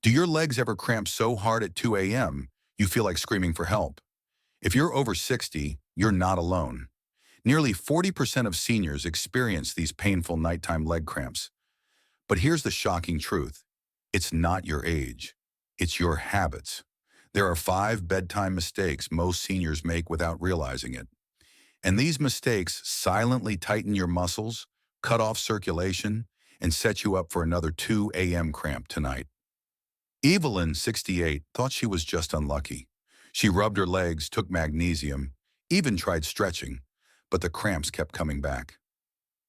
Do your legs ever cramp so hard at 2 a.m. you feel like screaming for help? If you're over 60, you're not alone. Nearly 40% of seniors experience these painful nighttime leg cramps. But here's the shocking truth. It's not your age. It's your habits. There are 5 bedtime mistakes most seniors make without realizing it. And these mistakes silently tighten your muscles, cut off circulation, and set you up for another 2 a.m. cramp tonight. Evelyn, 68, thought she was just unlucky. She rubbed her legs, took magnesium, even tried stretching, but the cramps kept coming back.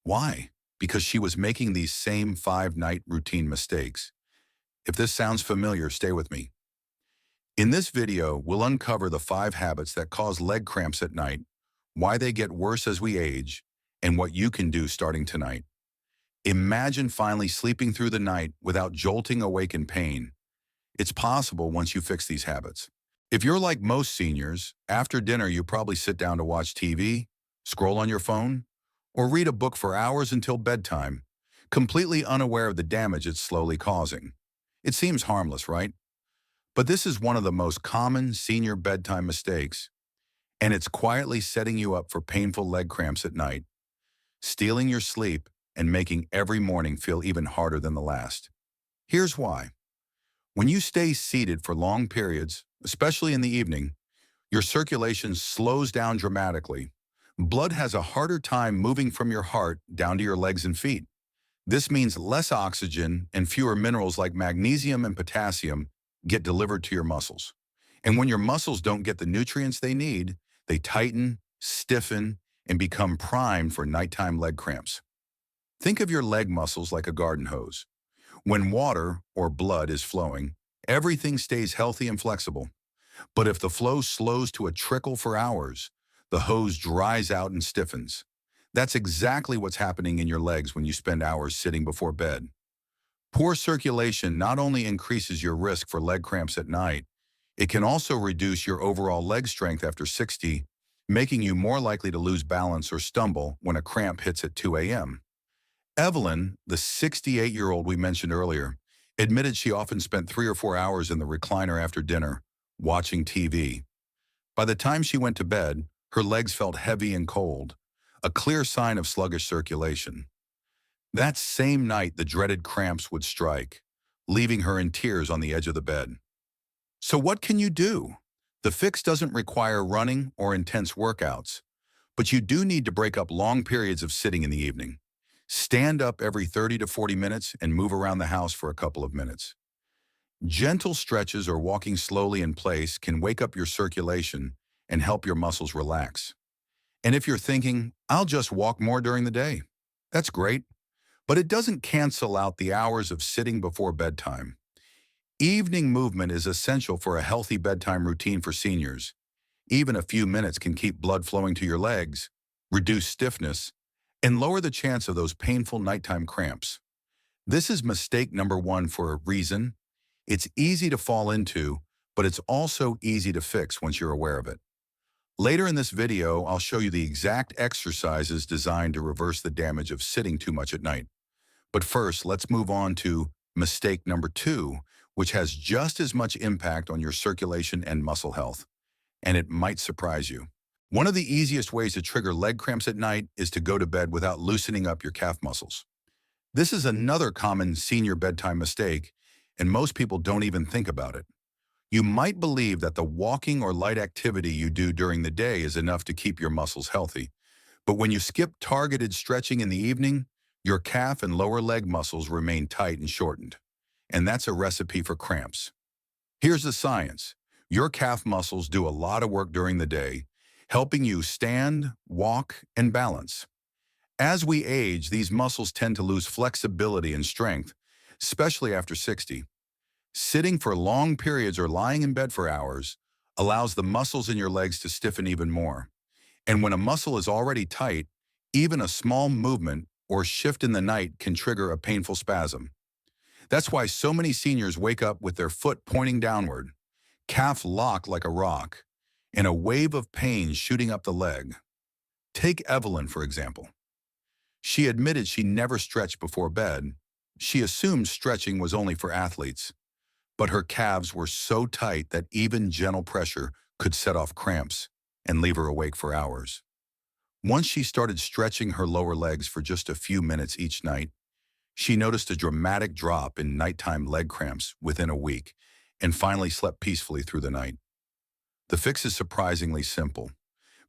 Why? Because she was making these same 5-night routine mistakes. If this sounds familiar, stay with me. In this video, we'll uncover the 5 habits that cause leg cramps at night, why they get worse as we age, and what you can do starting tonight. Imagine finally sleeping through the night without jolting awake in pain. It's possible once you fix these habits. If you're like most seniors, after dinner you probably sit down to watch TV, scroll on your phone, or read a book for hours until bedtime, completely unaware of the damage it's slowly causing. It seems harmless, right? But this is one of the most common senior bedtime mistakes, and it's quietly setting you up for painful leg cramps at night, stealing your sleep and making every morning feel even harder than the last. Here's why. When you stay seated for long periods, especially in the evening, your circulation slows down dramatically. Blood has a harder time moving from your heart down to your legs and feet. This means less oxygen and fewer minerals like magnesium and potassium get delivered to your muscles. And when your muscles don't get the nutrients they need, they tighten, stiffen, and become primed for nighttime leg cramps. Think of your leg muscles like a garden hose. When water, or blood, is flowing, everything stays healthy and flexible. But if the flow slows to a trickle for hours, the hose dries out and stiffens. That's exactly what's happening in your legs when you spend hours sitting before bed. Poor circulation not only increases your risk for leg cramps at night, it can also reduce your overall leg strength after 60, making you more likely to lose balance or stumble when a cramp hits at 2 a.m. Evelyn, the 68-year-old we mentioned earlier, admitted she often spent 3 or 4 hours in the recliner after dinner, watching TV. By the time she went to bed, her legs felt heavy and cold, a clear sign of sluggish circulation. That same night, the dreaded cramps would strike, leaving her in tears on the edge of the bed. So what can you do? The fix doesn't require running or intense workouts, but you do need to break up long periods of sitting in the evening. Stand up every 30 to 40 minutes and move around the house for a couple of minutes. Gentle stretches or walking slowly in place can wake up your circulation and help your muscles relax. And if you're thinking, I'll just walk more during the day, that's great, but it doesn't cancel out the hours of sitting before bedtime. Evening movement is essential for a healthy bedtime routine for seniors. Even a few minutes can keep blood flowing to your legs, reduce stiffness, and lower the chance of those painful nighttime cramps. This is mistake number 1 for a reason. It's easy to fall into, but it's also easy to fix once you're aware of it. Later in this video, I'll show you the exact exercises designed to reverse the damage of sitting too much at night. But first, let's move on to mistake number 2, which has just as much impact on your circulation and muscle health. And it might surprise you. One of the easiest ways to trigger leg cramps at night is to go to bed without loosening up your calf muscles. This is another common senior bedtime mistake, and most people don't even think about it. You might believe that the walking or light activity you do during the day is enough to keep your muscles healthy. But when you skip targeted stretching in the evening, your calf and lower leg muscles remain tight and shortened. And that's a recipe for cramps. Here's the science. Your calf muscles do a lot of work during the day, helping you stand, walk, and balance. As we age, these muscles tend to lose flexibility and strength, especially after 60. Sitting for long periods or lying in bed for hours allows the muscles in your legs to stiffen even more. And when a muscle is already tight, even a small movement or shift in the night can trigger a painful spasm. That's why so many seniors wake up with their foot pointing downward, calf locked like a rock, and a wave of pain shooting up the leg. Take Evelyn, for example. She admitted she never stretched before bed. She assumed stretching was only for athletes. but her calves were so tight that even gentle pressure could set off cramps and leave her awake for hours. Once she started stretching her lower legs for just a few minutes each night, she noticed a dramatic drop in nighttime leg cramps within a week and finally slept peacefully through the night. The fix is surprisingly simple.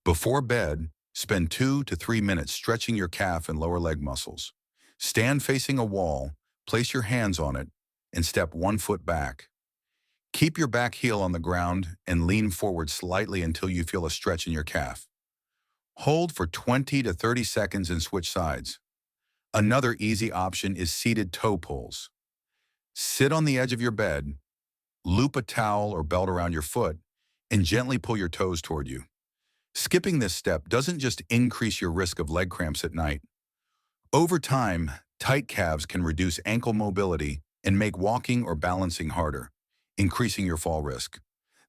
Before bed, spend 2 to 3 minutes stretching your calf and lower leg muscles. Stand facing a wall, place your hands on it, and step 1 foot back. Keep your back heel on the ground and lean forward slightly until you feel a stretch in your calf. Hold for 20 to 30 seconds and switch sides. Another easy option is seated toe pulls. Sit on the edge of your bed, loop a towel or belt around your foot, and gently pull your toes toward you. Skipping this step doesn't just increase your risk of leg cramps at night. Over time, tight calves can reduce ankle mobility and make walking or balancing harder, increasing your fall risk.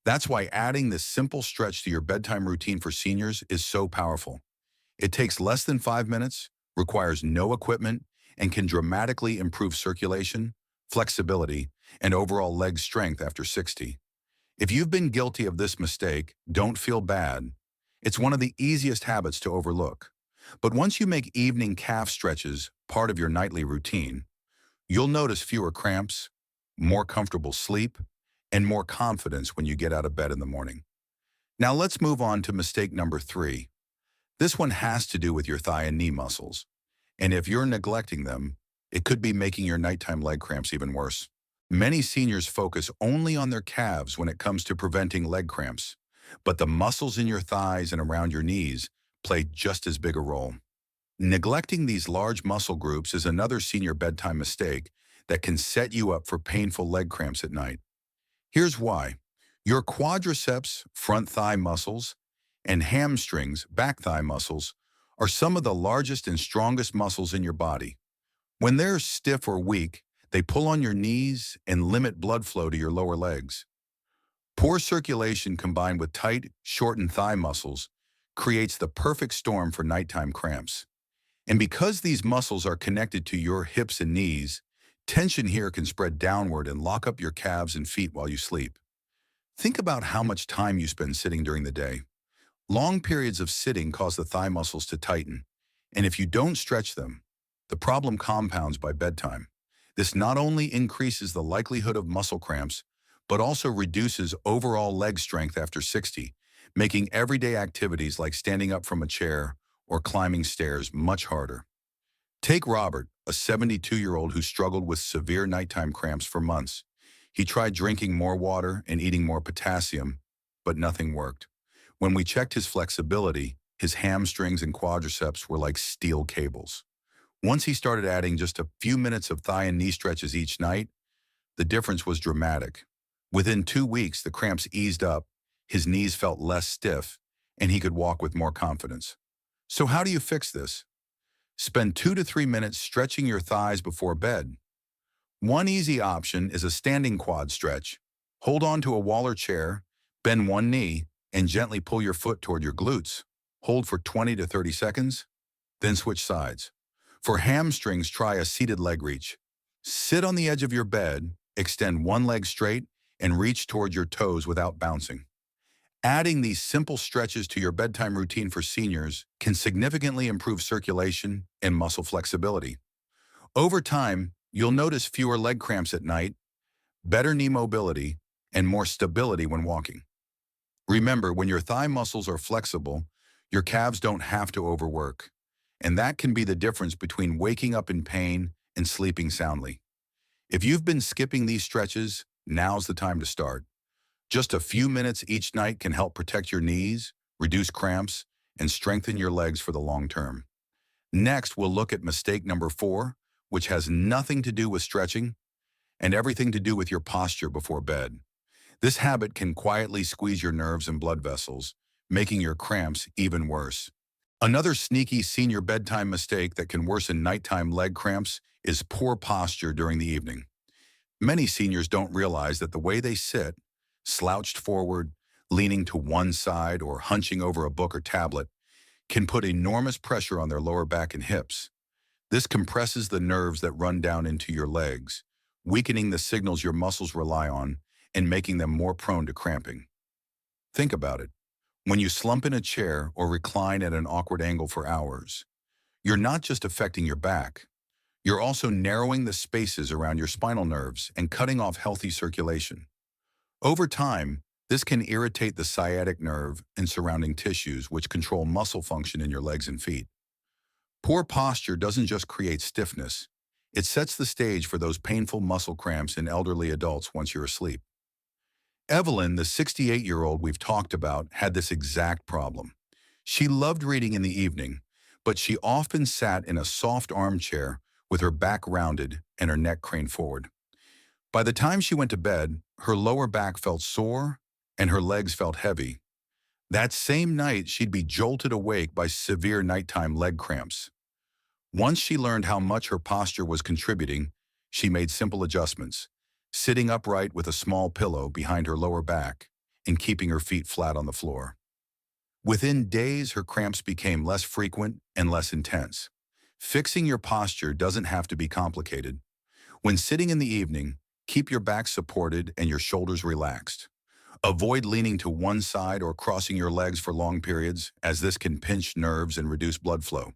That's why adding this simple stretch to your bedtime routine for seniors is so powerful. It takes less than 5 minutes, requires no equipment, and can dramatically improve circulation, flexibility, and overall leg strength after 60. If you've been guilty of this mistake, don't feel bad. It's one of the easiest habits to overlook. But once you make evening calf stretches part of your nightly routine, you'll notice fewer cramps, more comfortable sleep, and more confidence when you get out of bed in the morning. Now let's move on to mistake number 3. This one has to do with your thigh and knee muscles. And if you're neglecting them, it could be making your nighttime leg cramps even worse. Many seniors focus only on their calves when it comes to preventing leg cramps, but the muscles in your thighs and around your knees play just as big a role. Neglecting these large muscle groups is another senior bedtime mistake that can set you up for painful leg cramps at night. Here's why. Your quadriceps, front thigh muscles, and hamstrings, back thigh muscles, are some of the largest and strongest muscles in your body. When they're stiff or weak, they pull on your knees and limit blood flow to your lower legs. Poor circulation combined with tight, shortened thigh muscles creates the perfect storm for nighttime cramps. And because these muscles are connected to your hips and knees, tension here can spread downward and lock up your calves and feet while you sleep. Think about how much time you spend sitting during the day. Long periods of sitting cause the thigh muscles to tighten, and if you don't stretch them, the problem compounds by bedtime. This not only increases the likelihood of muscle cramps, but also reduces overall leg strength after 60, making everyday activities like standing up from a chair or climbing stairs much harder. Take Robert, a 72-year-old who struggled with severe nighttime cramps for months. He tried drinking more water and eating more potassium, but nothing worked. When we checked his flexibility, his hamstrings and quadriceps were like steel cables. Once he started adding just a few minutes of thigh and knee stretches each night, the difference was dramatic. Within 2 weeks, the cramps eased up, his knees felt less stiff, and he could walk with more confidence. So how do you fix this? Spend 2 to 3 minutes stretching your thighs before bed. One easy option is a standing quad stretch. Hold on to a wall or chair, bend one knee, and gently pull your foot toward your glutes. Hold for 20 to 30 seconds, then switch sides. For hamstrings, try a seated leg reach. Sit on the edge of your bed, extend one leg straight, and reach toward your toes without bouncing. Adding these simple stretches to your bedtime routine for seniors can significantly improve circulation and muscle flexibility. Over time, you'll notice fewer leg cramps at night, better knee mobility, and more stability when walking. Remember, when your thigh muscles are flexible, your calves don't have to overwork. And that can be the difference between waking up in pain and sleeping soundly. If you've been skipping these stretches, now's the time to start. Just a few minutes each night can help protect your knees, reduce cramps, and strengthen your legs for the long term. Next, we'll look at mistake number 4, which has nothing to do with stretching and everything to do with your posture before bed. This habit can quietly squeeze your nerves and blood vessels, making your cramps even worse. Another sneaky senior bedtime mistake that can worsen nighttime leg cramps is poor posture during the evening. Many seniors don't realize that the way they sit, slouched forward, leaning to one side, or hunching over a book or tablet, can put enormous pressure on their lower back and hips. This compresses the nerves that run down into your legs, weakening the signals your muscles rely on and making them more prone to cramping. Think about it. When you slump in a chair or recline at an awkward angle for hours, you're not just affecting your back, you're also narrowing the spaces around your spinal nerves and cutting off healthy circulation. Over time, this can irritate the sciatic nerve and surrounding tissues which control muscle function in your legs and feet. Poor posture doesn't just create stiffness, it sets the stage for those painful muscle cramps in elderly adults once you're asleep. Evelyn, the 68-year-old we've talked about, had this exact problem. She loved reading in the evening, but she often sat in a soft armchair with her back rounded and her neck craned forward. By the time she went to bed, her lower back felt sore and her legs felt heavy. That same night, she'd be jolted awake by severe nighttime leg cramps. Once she learned how much her posture was contributing, she made simple adjustments, sitting upright with a small pillow behind her lower back and keeping her feet flat on the floor. Within days, her cramps became less frequent and less intense. Fixing your posture doesn't have to be complicated. When sitting in the evening, keep your back supported and your shoulders relaxed. Avoid leaning to one side or crossing your legs for long periods, as this can pinch nerves and reduce blood flow.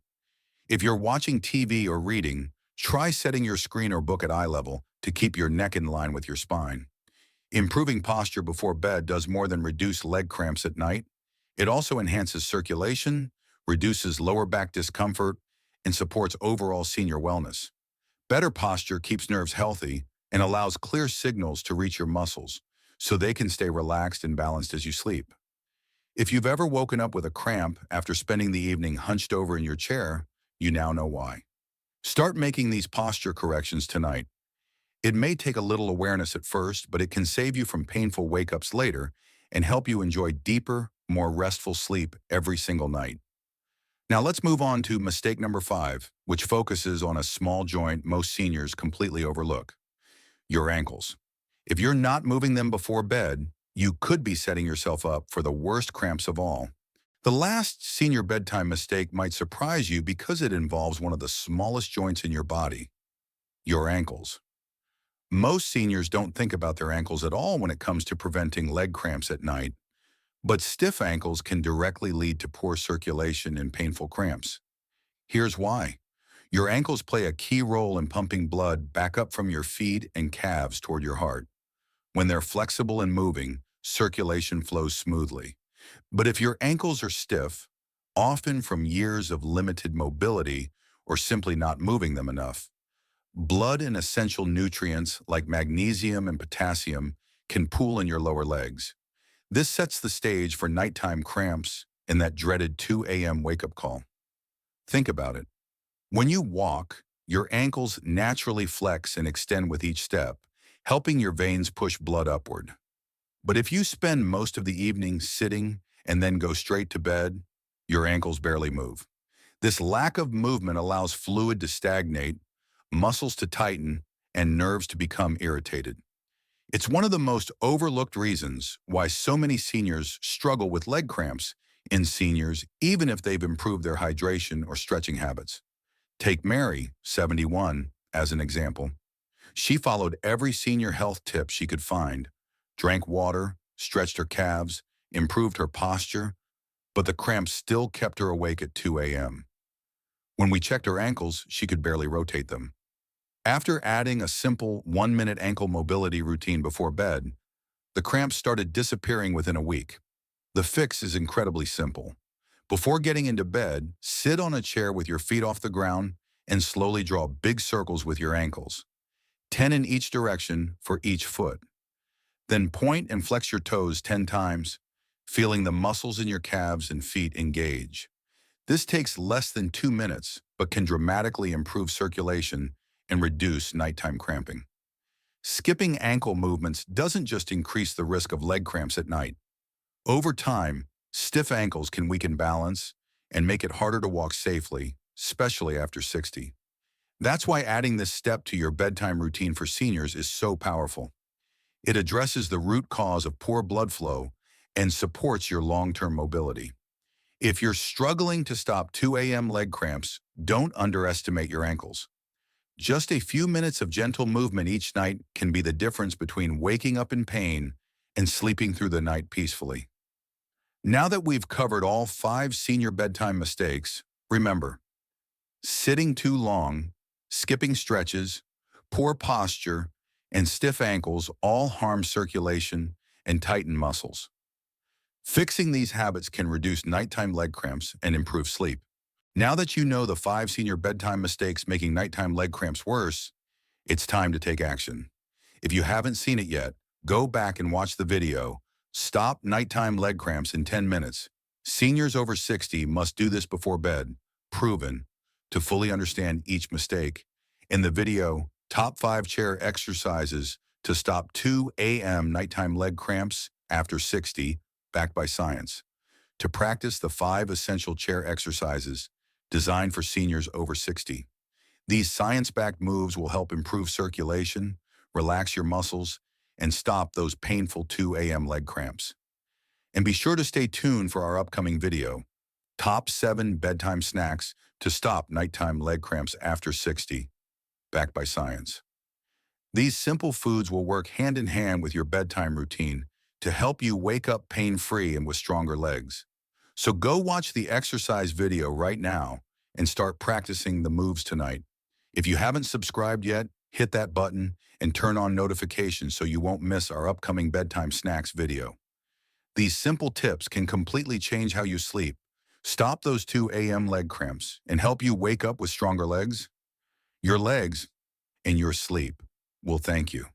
If you're watching TV or reading, try setting your screen or book at eye level to keep your neck in line with your spine. Improving posture before bed does more than reduce leg cramps at night. It also enhances circulation, reduces lower back discomfort, and supports overall senior wellness. Better posture keeps nerves healthy and allows clear signals to reach your muscles, so they can stay relaxed and balanced as you sleep. If you've ever woken up with a cramp after spending the evening hunched over in your chair, you now know why. Start making these posture corrections tonight. It may take a little awareness at first, but it can save you from painful wake-ups later and help you enjoy deeper, more restful sleep every single night. Now let's move on to mistake number 5, which focuses on a small joint most seniors completely overlook: your ankles. If you're not moving them before bed, you could be setting yourself up for the worst cramps of all. The last senior bedtime mistake might surprise you because it involves one of the smallest joints in your body: your ankles. Most seniors don't think about their ankles at all when it comes to preventing leg cramps at night, but stiff ankles can directly lead to poor circulation and painful cramps. Here's why. Your ankles play a key role in pumping blood back up from your feet and calves toward your heart. When they're flexible and moving, circulation flows smoothly. But if your ankles are stiff, often from years of limited mobility or simply not moving them enough, blood and essential nutrients like magnesium and potassium can pool in your lower legs. This sets the stage for nighttime cramps and that dreaded 2 a.m. wake-up call. Think about it. When you walk, your ankles naturally flex and extend with each step, helping your veins push blood upward. But if you spend most of the evening sitting and then go straight to bed, your ankles barely move. This lack of movement allows fluid to stagnate, muscles to tighten, and nerves to become irritated. It's one of the most overlooked reasons why so many seniors struggle with leg cramps in seniors, even if they've improved their hydration or stretching habits. Take Mary, 71, as an example. She followed every senior health tip she could find, drank water, stretched her calves, improved her posture, but the cramps still kept her awake at 2 a.m. When we checked her ankles, she could barely rotate them. After adding a simple 1-minute ankle mobility routine before bed, the cramps started disappearing within a week. The fix is incredibly simple. Before getting into bed, sit on a chair with your feet off the ground and slowly draw big circles with your ankles, 10 in each direction for each foot. Then point and flex your toes 10 times, feeling the muscles in your calves and feet engage. This takes less than 2 minutes, but can dramatically improve circulation and reduce nighttime cramping. Skipping ankle movements doesn't just increase the risk of leg cramps at night. Over time, stiff ankles can weaken balance and make it harder to walk safely, especially after 60. That's why adding this step to your bedtime routine for seniors is so powerful. It addresses the root cause of poor blood flow and supports your long-term mobility. If you're struggling to stop 2 a.m. leg cramps, don't underestimate your ankles. Just a few minutes of gentle movement each night can be the difference between waking up in pain and sleeping through the night peacefully. Now that we've covered all 5 senior bedtime mistakes, remember, sitting too long, skipping stretches, poor posture, and stiff ankles all harm circulation and tighten muscles. Fixing these habits can reduce nighttime leg cramps and improve sleep. Now that you know the 5 senior bedtime mistakes making nighttime leg cramps worse, it's time to take action. If you haven't seen it yet, go back and watch the video, Stop Nighttime Leg Cramps in 10 Minutes. Seniors over 60 must do this before bed, proven, to fully understand each mistake. In the video, Top 5 Chair Exercises to Stop 2 a.m. Nighttime Leg Cramps After 60, backed by science. To practice the 5 essential chair exercises designed for seniors over 60. These science-backed moves will help improve circulation, relax your muscles, and stop those painful 2 a.m. leg cramps. And be sure to stay tuned for our upcoming video, Top 7 Bedtime Snacks to Stop Nighttime Leg Cramps After 60, backed by science. These simple foods will work hand in hand with your bedtime routine to help you wake up pain-free and with stronger legs. So go watch the exercise video right now and start practicing the moves tonight. If you haven't subscribed yet, hit that button and turn on notifications so you won't miss our upcoming bedtime snacks video. These simple tips can completely change how you sleep, stop those 2 a.m. leg cramps, and help you wake up with stronger legs. Your legs and your sleep will thank you.